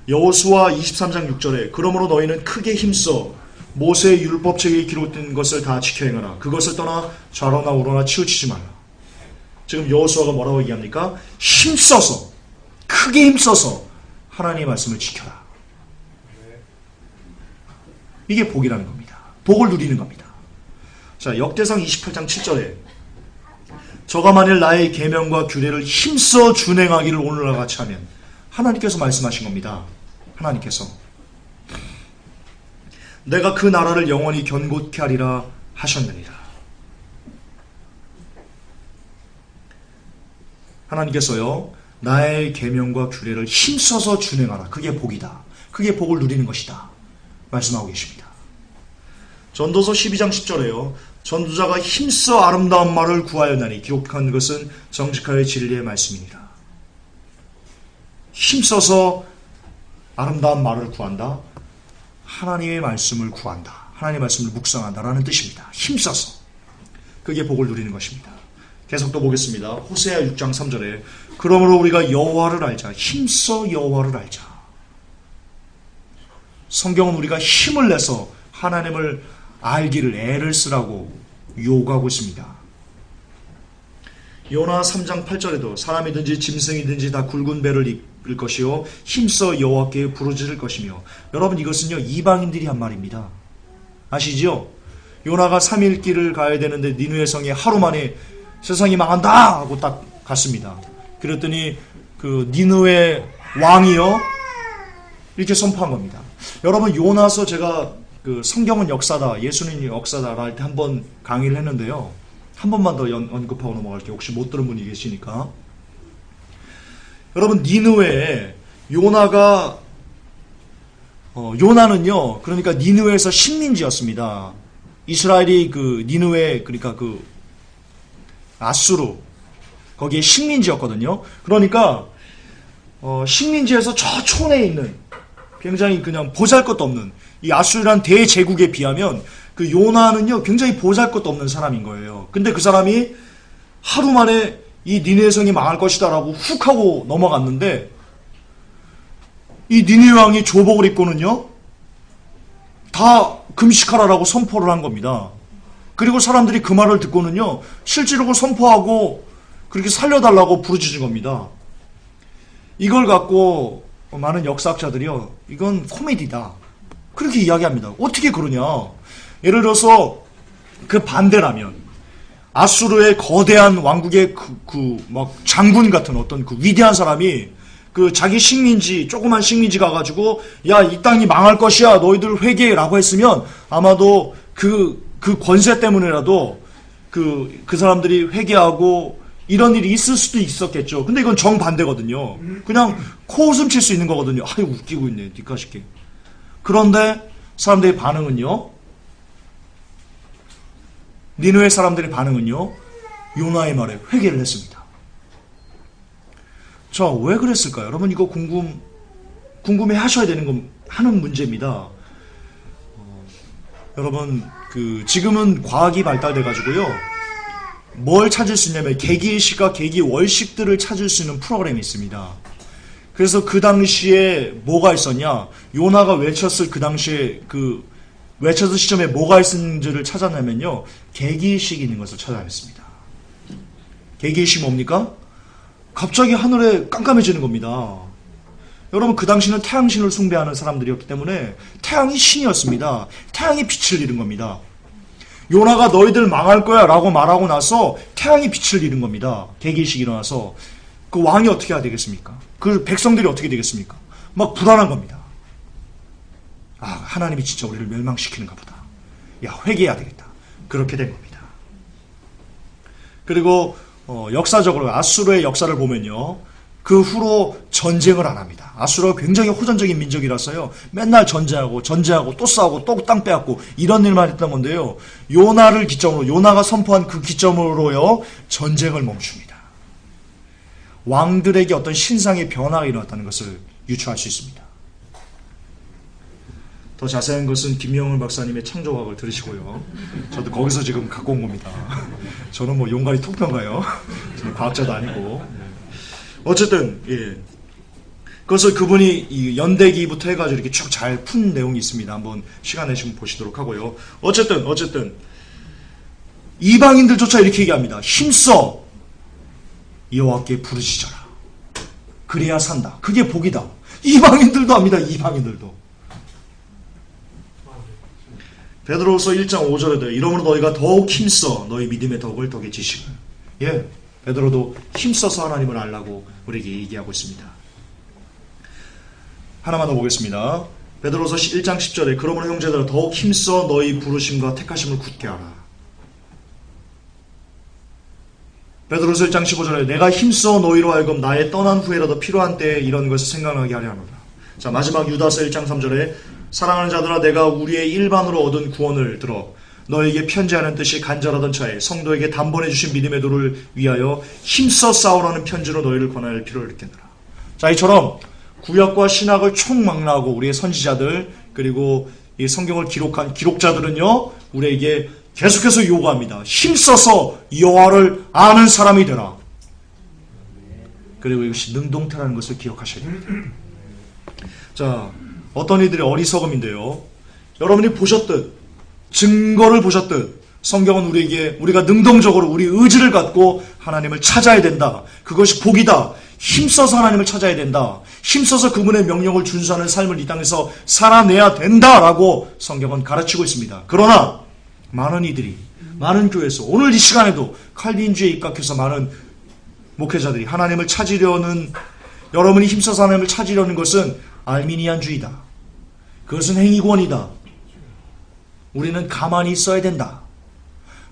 여호수아 23장 6절에 그러므로 너희는 크게 힘써 모세의 율법책에 기록된 것을 다 지켜 행하라. 그것을 떠나 좌로나 우로나 치우치지 말라. 지금 여호수아가 뭐라고 얘기합니까? 힘써서, 크게 힘써서 하나님의 말씀을 지켜라. 이게 복이라는 겁니다. 복을 누리는 겁니다. 자, 역대상 28장 7절에 저가 만일 나의 계명과 규례를 힘써 준행하기를 오늘과 같이 하면, 하나님께서 말씀하신 겁니다. 하나님께서 내가 그 나라를 영원히 견고케 하리라 하셨느니라. 하나님께서요, 나의 계명과 규례를 힘써서 준행하라. 그게 복이다. 그게 복을 누리는 것이다. 말씀하고 계십니다. 전도서 12장 10절에요. 전도자가 힘써 아름다운 말을 구하였나니 기록한 것은 정직하여 진리의 말씀이니라. 힘써서 아름다운 말을 구한다. 하나님의 말씀을 구한다. 하나님의 말씀을 묵상한다라는 뜻입니다. 힘써서. 그게 복을 누리는 것입니다. 계속 또 보겠습니다. 호세아 6장 3절에 그러므로 우리가 여호와를 알자. 힘써 여호와를 알자. 성경은 우리가 힘을 내서 하나님을 알기를 애를 쓰라고 요구하고 있습니다. 요나 3장 8절에도 사람이든지 짐승이든지 다 굵은 배를 입을 것이요 힘써 여호와께 부르짖을 것이며, 여러분 이것은요 이방인들이 한 말입니다. 아시죠? 요나가 3일 길을 가야 되는데 니느웨 성에 하루 만에 세상이 망한다 하고 딱 갔습니다. 그랬더니 그 니느웨 왕이요 이렇게 선포한 겁니다. 여러분 요나서 제가 그 성경은 역사다, 예수님이 역사다 할 때 한번 강의를 했는데요. 한 번만 더 언급하고 넘어갈게요. 혹시 못 들은 분이 계시니까. 여러분 니느웨에 요나가 요나는요 그러니까 니느웨에서 식민지였습니다. 이스라엘이 그 니느웨 그러니까 그 아수르 거기에 식민지였거든요. 그러니까 식민지에서 저 촌에 있는 굉장히 그냥 보잘것도 없는 이 아수르라는 대제국에 비하면 그 요나는요 굉장히 보잘것도 없는 사람인 거예요. 근데 그 사람이 하루 만에 이 니느웨 성이 망할 것이다 라고 훅 하고 넘어갔는데, 이 니느웨 왕이 조복을 입고는요 다 금식하라라고 선포를 한 겁니다. 그리고 사람들이 그 말을 듣고는요 실제로 그걸 선포하고 그렇게 살려달라고 부르짖은 겁니다. 이걸 갖고 많은 역사학자들이요 이건 코미디다 그렇게 이야기합니다. 어떻게 그러냐. 예를 들어서 그 반대라면 아수르의 거대한 왕국의 막 장군 같은 어떤 그 위대한 사람이 그 자기 식민지 조그만 식민지 가가지고 야 이 땅이 망할 것이야 너희들 회개라고 했으면 아마도 그 권세 때문에라도 그 사람들이 회개하고 이런 일이 있을 수도 있었겠죠. 근데 이건 정반대거든요. 그냥 코웃음 칠 수 있는 거거든요. 아유 웃기고 있네 뒷가시게. 그런데 사람들의 반응은요, 니느웨 사람들의 반응은요 요나의 말에 회개를 했습니다. 자, 왜 그랬을까요? 여러분 이거 궁금해 하셔야 되는 하는 문제입니다. 여러분 지금은 과학이 발달돼 가지고요 뭘 찾을 수 있냐면 개기일식과 개기월식들을 찾을 수 있는 프로그램이 있습니다. 그래서 그 당시에 뭐가 있었냐, 요나가 외쳤을 그 당시에 외쳤을 시점에 뭐가 있었는지를 찾아내면요 개기일식이 있는 것을 찾아냈습니다. 개기일식 뭡니까? 갑자기 하늘에 깜깜해지는 겁니다. 여러분 그 당시는 태양신을 숭배하는 사람들이었기 때문에 태양이 신이었습니다. 태양이 빛을 잃은 겁니다. 요나가 너희들 망할 거야 라고 말하고 나서 태양이 빛을 잃은 겁니다. 개기일식이 일어나서 그 왕이 어떻게 해야 되겠습니까? 그 백성들이 어떻게 되겠습니까? 막 불안한 겁니다. 아, 하나님이 진짜 우리를 멸망시키는가 보다. 야, 회개해야 되겠다. 그렇게 된 겁니다. 그리고 역사적으로 아수르의 역사를 보면요 그 후로 전쟁을 안 합니다. 아수르가 굉장히 호전적인 민족이라서요. 맨날 전쟁하고 또 싸우고 또 땅 빼앗고 이런 일만 했던 건데요. 요나를 기점으로, 요나가 선포한 그 기점으로요. 전쟁을 멈춥니다. 왕들에게 어떤 신상의 변화가 일어났다는 것을 유추할 수 있습니다. 더 자세한 것은 김영을 박사님의 창조학을 들으시고요. 저도 거기서 지금 갖고 온 겁니다. 저는 뭐 용가리 톡평가요. 저는 과학자도 아니고. 어쨌든 예. 그것을 그분이 이 연대기부터 해가지고 이렇게 쭉 잘 푼 내용이 있습니다. 한번 시간 내시면 보시도록 하고요. 어쨌든 이방인들조차 이렇게 얘기합니다. 힘써 여호와께 부르짖어라. 그래야 산다. 그게 복이다. 이방인들도 합니다. 이방인들도. 베드로후서 1장 5절에도 이러므로 너희가 더욱 힘써 너희 믿음의 덕을 덕에 지식을. 예, 베드로도 힘써서 하나님을 알라고 우리에게 얘기하고 있습니다. 하나만 더 보겠습니다. 베드로후서 1장 10절에 그러므로 형제들아 더욱 힘써 너희 부르심과 택하심을 굳게 하라. 베드로후서 1장 15절에 내가 힘써 너희로 하여금 나의 떠난 후에라도 필요한 때에 이런 것을 생각나게 하려 하노라. 자, 마지막 유다서 1장 3절에 사랑하는 자들아 내가 우리의 일반으로 얻은 구원을 들어 너에게 편지하는 뜻이 간절하던 차에 성도에게 단번에 주신 믿음의 도를 위하여 힘써 싸우라는 편지로 너희를 권할 필요를 느끼느라. 자, 이처럼 구약과 신약을 총망라하고 우리의 선지자들 그리고 이 성경을 기록한 기록자들은요 우리에게 계속해서 요구합니다. 힘써서 여호와를 아는 사람이 되라. 그리고 이것이 능동태라는 것을 기억하셔야 됩니다. 자, 어떤 이들의 어리석음인데요. 여러분이 보셨듯 증거를 보셨듯 성경은 우리가 능동적으로 우리 의지를 갖고 하나님을 찾아야 된다. 그것이 복이다. 힘써서 하나님을 찾아야 된다. 힘써서 그분의 명령을 준수하는 삶을 이 땅에서 살아내야 된다라고 성경은 가르치고 있습니다. 그러나 많은 이들이 많은 교회에서 오늘 이 시간에도 칼빈주의에 입각해서 많은 목회자들이 하나님을 찾으려는 여러분이 힘써서 하나님을 찾으려는 것은 알미니안주의다. 그것은 행위권이다. 우리는 가만히 있어야 된다.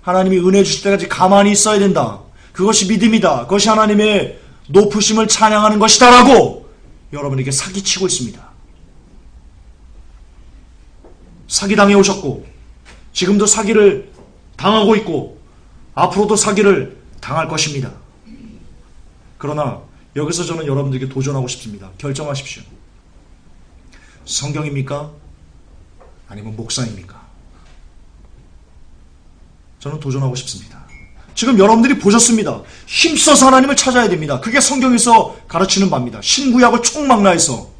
하나님이 은혜 주실 때까지 가만히 있어야 된다. 그것이 믿음이다. 그것이 하나님의 높으심을 찬양하는 것이다 라고 여러분에게 사기치고 있습니다. 사기당해 오셨고 지금도 사기를 당하고 있고 앞으로도 사기를 당할 것입니다. 그러나 여기서 저는 여러분들에게 도전하고 싶습니다. 결정하십시오. 성경입니까? 아니면 목사입니까? 저는 도전하고 싶습니다. 지금 여러분들이 보셨습니다. 힘써서 하나님을 찾아야 됩니다. 그게 성경에서 가르치는 바입니다. 신구약을 총망라해서.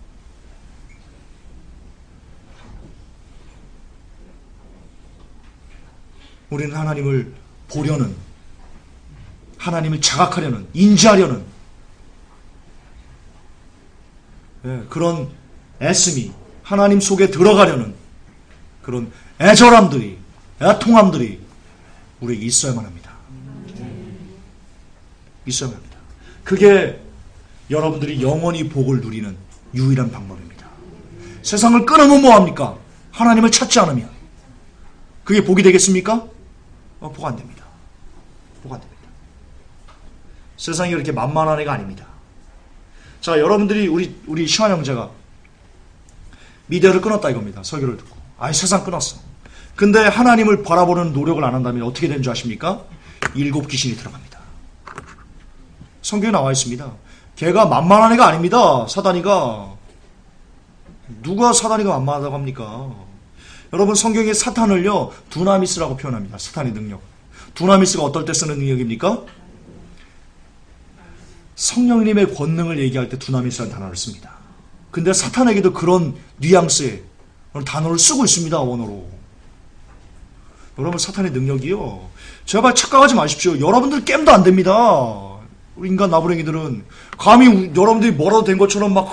우리는 하나님을 보려는, 하나님을 자각하려는, 인지하려는 그런 애씀이 하나님 속에 들어가려는 그런 애절함들이, 애통함들이 우리에게 있어야만 합니다. 있어야만 합니다. 그게 여러분들이 영원히 복을 누리는 유일한 방법입니다. 세상을 끊으면 뭐합니까? 하나님을 찾지 않으면. 그게 복이 되겠습니까? 복 안 됩니다. 복 안 됩니다. 세상이 그렇게 만만한 애가 아닙니다. 자, 여러분들이 우리 시환 형제가 미디어를 끊었다 이겁니다. 설교를 듣고. 아이, 세상 끊었어. 근데 하나님을 바라보는 노력을 안 한다면 어떻게 되는 줄 아십니까? 7 귀신이 들어갑니다. 성경에 나와 있습니다. 걔가 만만한 애가 아닙니다. 사단이가. 누가 사단이가 만만하다고 합니까? 여러분, 성경에 사탄을요 두나미스라고 표현합니다. 사탄의 능력. 두나미스가 어떨 때 쓰는 능력입니까? 성령님의 권능을 얘기할 때 두나미스라는 단어를 씁니다. 근데 사탄에게도 그런 뉘앙스의 단어를 쓰고 있습니다. 원어로. 여러분, 사탄의 능력이요, 제발 착각하지 마십시오. 여러분들 깸도 안 됩니다. 우리 인간 나부랭이들은 감히 여러분들이 뭐라도 된 것처럼 막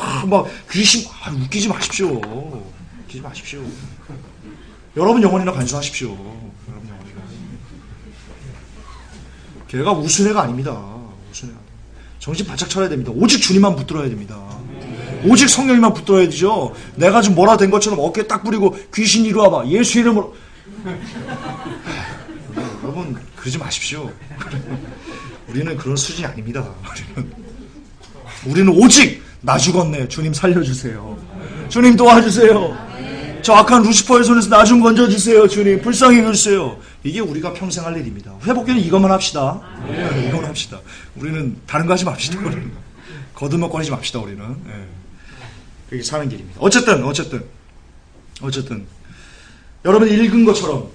귀신, 웃기지 마십시오. 웃기지 마십시오. 여러분 영혼이나 간수하십시오. 여러분 영혼이나. 걔가 웃은 애가 아닙니다. 웃은 애가. 정신 바짝 차려야 됩니다. 오직 주님만 붙들어야 됩니다. 오직 성령님만 붙들어야 되죠. 내가 좀 뭐라 된 것처럼 어깨 딱 부리고 귀신 이리 와봐. 예수 이름으로. 여러분 그러지 마십시오. 우리는 그런 수준이 아닙니다. 우리는 오직 나 죽었네. 주님 살려주세요. 주님 도와주세요. 저 악한 루시퍼의 손에서 나 좀 건져주세요. 주님 불쌍히 여겨주세요. 이게 우리가 평생 할 일입니다. 회복기는 이것만 합시다. 이것만 합시다. 우리는 다른 거 하지 맙시다. 우리는. 거듭먹거리지 맙시다. 우리는. 그게 사는 길입니다. 어쨌든 여러분이 읽은 것처럼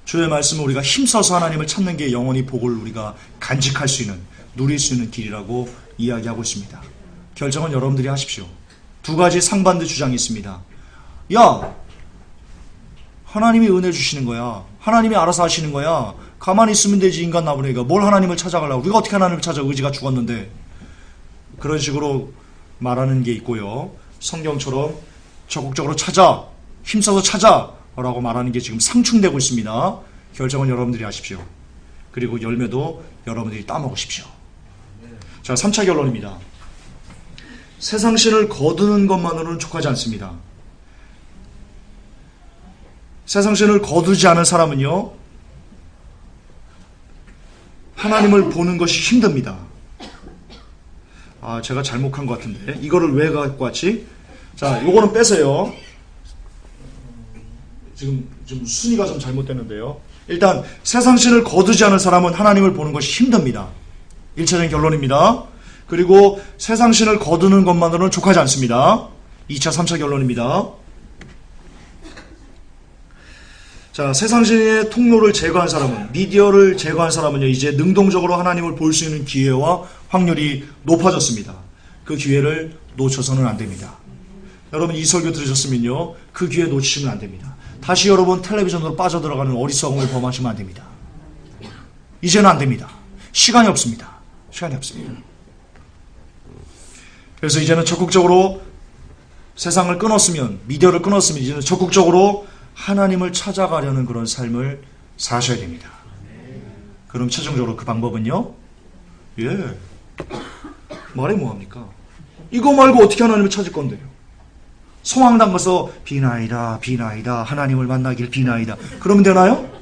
주의 말씀을 우리가 힘써서 하나님을 찾는 게 영원히 복을 우리가 간직할 수 있는, 누릴 수 있는 길이라고 이야기하고 있습니다. 결정은 여러분들이 하십시오. 두 가지 상반된 주장이 있습니다. 야, 하나님이 은혜 주시는 거야. 하나님이 알아서 하시는 거야. 가만히 있으면 되지, 인간 나부네가. 뭘 하나님을 찾아가려고. 우리가 어떻게 하나님을 찾아. 의지가 죽었는데. 그런 식으로 말하는 게 있고요. 성경처럼 적극적으로 찾아, 힘써서 찾아 라고 말하는 게 지금 상충되고 있습니다. 결정은 여러분들이 하십시오. 그리고 열매도 여러분들이 따먹으십시오. 자, 3차 결론입니다. 세상신을 거두는 것만으로는 족하지 않습니다. 세상신을 거두지 않은 사람은요, 하나님을 보는 것이 힘듭니다. 아, 제가 잘못한 것 같은데 이거를 왜 갖고 왔지? 자, 요거는 빼세요. 지금 순위가 좀 잘못됐는데요. 일단 세상신을 거두지 않은 사람은 하나님을 보는 것이 힘듭니다. 1차적인 결론입니다. 그리고 세상신을 거두는 것만으로는 족하지 않습니다. 2차, 3차 결론입니다. 자, 세상신의 통로를 제거한 사람은, 미디어를 제거한 사람은요, 이제 능동적으로 하나님을 볼 수 있는 기회와 확률이 높아졌습니다. 그 기회를 놓쳐서는 안 됩니다. 여러분 이 설교 들으셨으면요, 그 기회 놓치시면 안 됩니다. 다시 여러분 텔레비전으로 빠져들어가는 어리석음을 범하시면 안 됩니다. 이제는 안 됩니다. 시간이 없습니다. 그래서 이제는 적극적으로 세상을 끊었으면, 미디어를 끊었으면 이제는 적극적으로 하나님을 찾아가려는 그런 삶을 사셔야 됩니다. 그럼 최종적으로 그 방법은요? 말해 뭐합니까? 이거 말고 어떻게 하나님을 찾을 건데요? 성황당 가서 비나이다 하나님을 만나길 비나이다 그러면 되나요?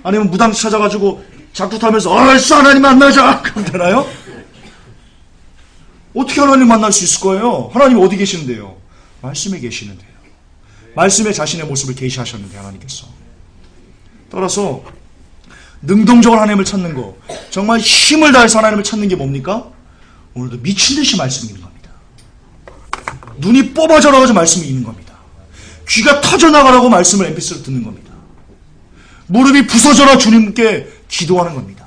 아니면 무당 찾아가지고 자꾸 타면서 얼쑤 하나님 만나자 그러면 되나요? 어떻게 하나님 만날 수 있을 거예요? 하나님 어디 계시는데요? 말씀에 계시는데요. 말씀에 자신의 모습을 계시하셨는데 하나님께서. 따라서 능동적으로 하나님을 찾는 거, 정말 힘을 다해서 하나님을 찾는 게 뭡니까? 오늘도 미친 듯이 말씀이 있는 겁니다. 눈이 뽑아져나가서 말씀이 있는 겁니다. 귀가 터져나가라고 말씀을 mp3로 듣는 겁니다. 무릎이 부서져라 주님께 기도하는 겁니다.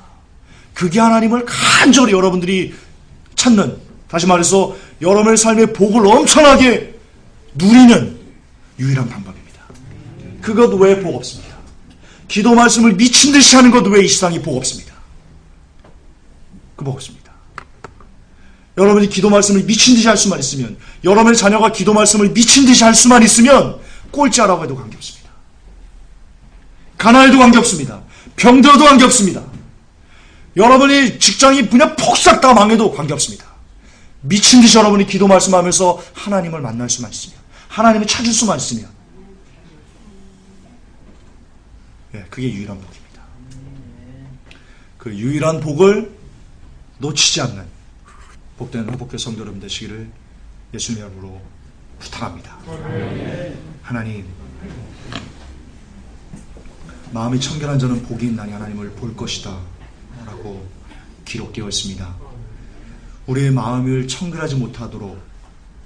그게 하나님을 간절히 여러분들이 찾는, 다시 말해서 여러분의 삶의 복을 엄청나게 누리는 유일한 방법입니다. 그것 외에 복 없습니다. 기도 말씀을 미친 듯이 하는 것 외에 이 세상에 복 없습니다. 그 복 없습니다. 여러분이 기도 말씀을 미친 듯이 할 수만 있으면, 여러분의 자녀가 기도 말씀을 미친 듯이 할 수만 있으면 꼴찌하라고 해도 관계없습니다. 가난해도 관계없습니다. 병들어도 관계없습니다. 여러분이 직장이 그냥 폭삭 다 망해도 관계없습니다. 미친 듯이 여러분이 기도 말씀하면서 하나님을 만날 수만 있으면, 하나님을 찾을 수만 있으면, 그게 유일한 복입니다. 그 유일한 복을 놓치지 않는 복된 회복교 성도 여러분 되시기를 예수님의 이름으로 부탁합니다. 하나님, 마음이 청결한 자는 복이 있나니 하나님을 볼 것이다 라고 기록되어 있습니다. 우리의 마음을 청결하지 못하도록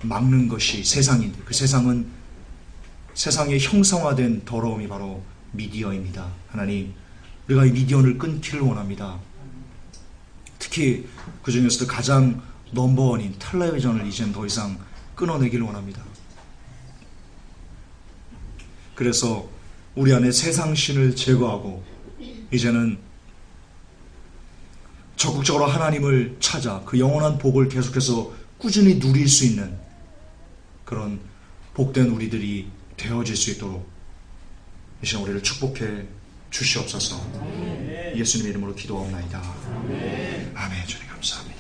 막는 것이 세상인데, 그 세상은 세상의 형상화된 더러움이 바로 미디어입니다. 하나님, 우리가 이 미디어를 끊기를 원합니다. 특히 그 중에서도 가장 넘버원인 텔레비전을 이젠 더 이상 끊어내기를 원합니다. 그래서 우리 안에 세상신을 제거하고 이제는 적극적으로 하나님을 찾아 그 영원한 복을 계속해서 꾸준히 누릴 수 있는 그런 복된 우리들이 되어질 수 있도록 이 시간 우리를 축복해 주시옵소서. 예수님의 이름으로 기도하옵나이다. 아멘. 주님 감사합니다.